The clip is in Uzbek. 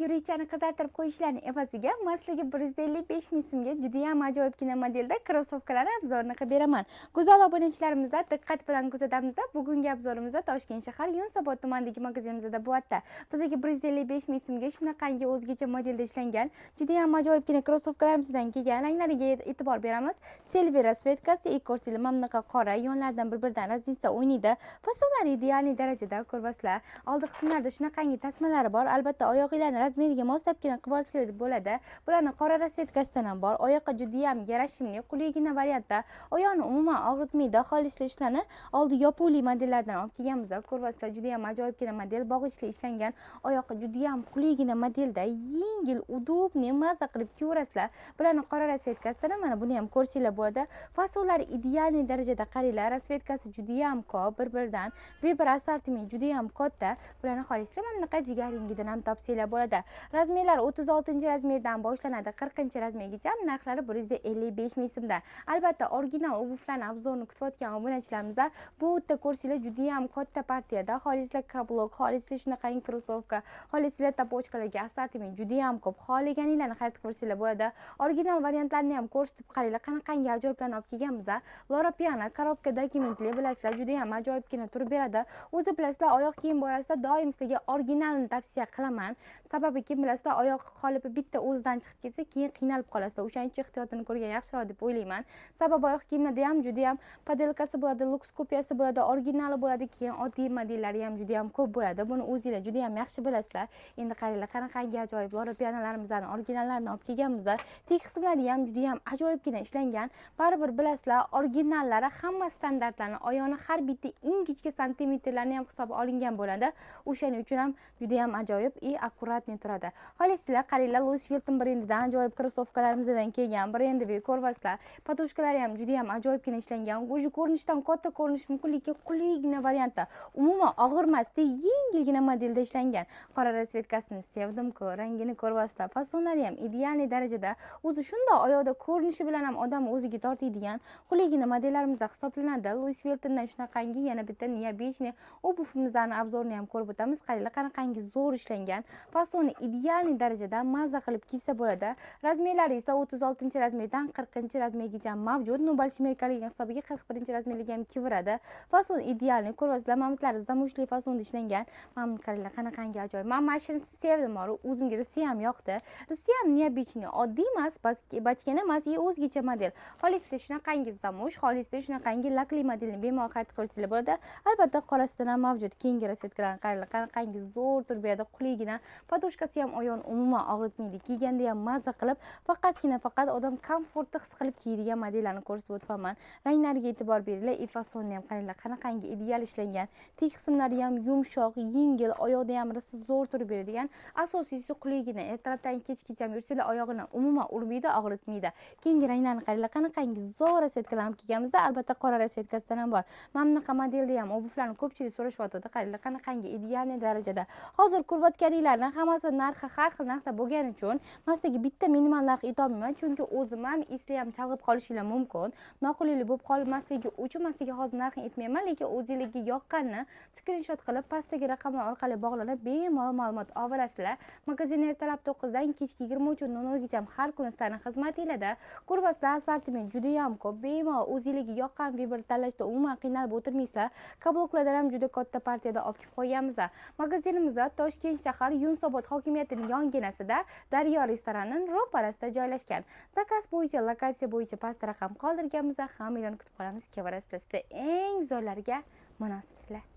yurakchani qizartirib qo'yishlarining evaziga masligi 155 ming so'mga juda ham ajoyibgina modelda krossovkalar obzorini qilib beraman. Go'zal obunachilarimizga diqqat bilan kuzatamiz. Bugungi obzorimizda Toshkent shahar Yunusobod tumanidagi magazinimizda bo'lyapti. Bizga 155 ming so'mga shunaqangi o'zgacha modelda ishlangan juda ham ajoyibgina krossovkalarimizdan kelgan ranglariga e'tibor beramiz. Silver rasvetkasi, ikorsili mamlaqa qora, yonlaridan bir-biridan raznica o'ynaydi. Faslari ideal darajada ko'rvaslar. Oldi qismlarda shunaqangi tasmalari bor. Albatta oyoqlarni razmeriga moslabgina qilib olsangiz bo'ladi. Bularning qora rasvetkasidan ham bor. Oyoqqa juda ham yarashimli, qulaygina variantda. Oyoqni umuman og'ritmaydi. Xolisli ishlarni oldi yopuvli modellardan olib kelganmiz. Ko'rvaslar juda ham ajoyibgina model, bog'ichli ishlangan. Oyoqqa juda ham qulaygina modelda, yengil, udobni maza qilib kiyaverasizlar. Bularning qora rasvetkasidan mana buni ham ko'rsanglar bo'ladi. Faslari ideal darajada qaranglar. Rasvetkasi juda ham ko'p, bir-biridan Weber assortiment juda ham katta. Bularni xolislar mamlaqa jigaringidan ham topsanglar bo'ladi. Razmerlar 36-razmerdan boshlanadi, 40-razmergacha. Narxlari 155 ming so'mdan. Albatta, original obuvlarni obzorini kutayotgan obunachilarimiz bu yerda ko'rsanglar juda ham katta partiyada. Xolislar kablok, xolislar shunaqangi krossovka, xolislar tapochkalarga assortiment juda ham ko'p. Xohlaganinglarni xarid qilsanglar bo'ladi. Original variantlarni ham ko'rsatib qaranglar, qanaqangi ajoyiblarni olib kelganmiz. Lora Piana korobka dokumentli bilasizlar, juda ham ajoyibgina turib beradi. O'zi bilasizlar, oyoq kiyim borasida doim sizga originalni tavsiya qilaman. Sababi kim bilasizlar, oyoq qolipi bitta o'zidan chiqib ketsa, keyin qiynalib qolasizlar. O'shaning uchun ehtiyotini ko'rgan yaxshiroq deb o'ylayman. Sababi oyoq kiyimlarda ham juda ham podelkasi bo'ladi, luks kopiyasi bo'ladi, originali bo'ladi, keyin oddiy modellari ham juda ham ko'p bo'ladi. Buni o'zingizlar juda ham yaxshi bilasizlar. Endi qaranglar, qanaqangi ajoyib Lora Pianalarimizdan originallarini olib kelganmiz. Tek qismlari ham juda ham ajoyibgina ishlangan. Baribir bilasizlar, originallari hamma standartlarni, oyoqni har bitta ingichka santimetrlarni ham hisobga olingan bo'ladi. O'shaning uchun ham juda ham ajoyib va akkuratni turadi. Xolislar, qaranglar, Louis Vuitton brendidan ajoyib krossovkalarimizdan kelgan brendiviy ko'rvaslar. Potoshkalari ham juda ham ajoyibgina ishlangan. O'zi ko'rinishdan katta ko'rinish mumkin, lekin qulaygina variantda. Umuman og'irmasdi, yengilgina modelda ishlangan. Qora rasvetkasini sevdim-ku, rangini ko'rvaslar. Faslari ham ideal darajada. O'zi shunday oyoqda ko'rinishi bilan ham odam o'ziga tortadigan qulaygina modellarimiz hisoblanadi. Louis Vuittondan shunaqangi yana bitta необычный obuvimizning obzorini ham ko'rib o'tamiz. Qaranglar, qanaqangi zo'r ishlangan. Fasoni ideal darajada maza qilib kiysa bo'ladi. Razmerlari esa 36-razmerdan 40-razmergacha mavjud. Nubalshmerkalik hisobiga 41-razmerga ham kiyaveradi. Fason ideal, ko'rvasizlar, mamutlari zamushli fasonda ishlangan. Mamut qaranglar, qanaqangi ajoyib. Men mashina sevdim, o'zimga risi ham yoqdi. Risi ham необычный, oddiy emas, bachkana emas, o'zgacha model. Xolislar shunaqangi zamush, xolislar shunaqangi lakli modelni bemalol xarid qilsanglar bo'ladi. Albatta, qorasidan ham mavjud. Keyingi rasvetkalarni qaranglar, qanaqangi zo'r turib beradi, qulaygina. Potoshkasi ham oyoqni umuman og'ritmaydi. Kiyganda ham maza qilib, faqat odam komfortni his qilib kiyadigan modellarni ko'rsatib o'tibman. Ranglariga e'tibor beringlar. Fasonni ham qaranglar, qanaqangi ideal ishlangan. Tek qismlari ham yumshoq, yengil, oyoqda ham risi zo'r turib beradigan. Asosiysi qulaygina. Ertalabdan kechgacha ham yursanglar, oyog'ini umuman urmaydi, og'ritmaydi. Keyingi ranglarni qaranglar, qanaqangi zo'r rasvetkalarni kelganmiz. Albatta, qora rasvetkasidan ham bor. Mamlaqa modelda ham obuvlarni ko'pchilik so'rashyapti. Qaranglar, qanaqangi ideal darajada. Hozir ko'rayotganinglarning hammasi narxi har xil narxda bo'lgani uchun masaga bitta minimal narx aytolmayman, chunki o'zim ham esli ham chalg'ib qolishinglar mumkin. Noqulaylik bo'lib qolmasligi uchun masaga hozir narxini aytmayman, lekin o'zingizga yoqqanini skrinshot qilib pastdagi raqamlar orqali bog'lanib bemalol ma'lumot olasizlar. Magazin ertalab 9 dan kechki 23:00 gacha har kuni sizlarning xizmatingizda. Ko'rvaslar, assortiment juda ham ko'p. Bemalol o'zingizga yoqqan Weber tanlashda umuman qiynalib o'tirmaysizlar. Kabloklardan ham juda katta partiyada olib kelib qo'yganmiz. Magazinimiz Toshkent shahar Yunusobod hokimiyatining yonginasida Daryo restoranining ro'parasida joylashgan. Zakaz bo'yicha, lokatsiya bo'yicha past raqam qoldirganmiz. Hammanglarni kutib qolamiz. Kevarasizlar, eng zo'rlariga munosibsizlar.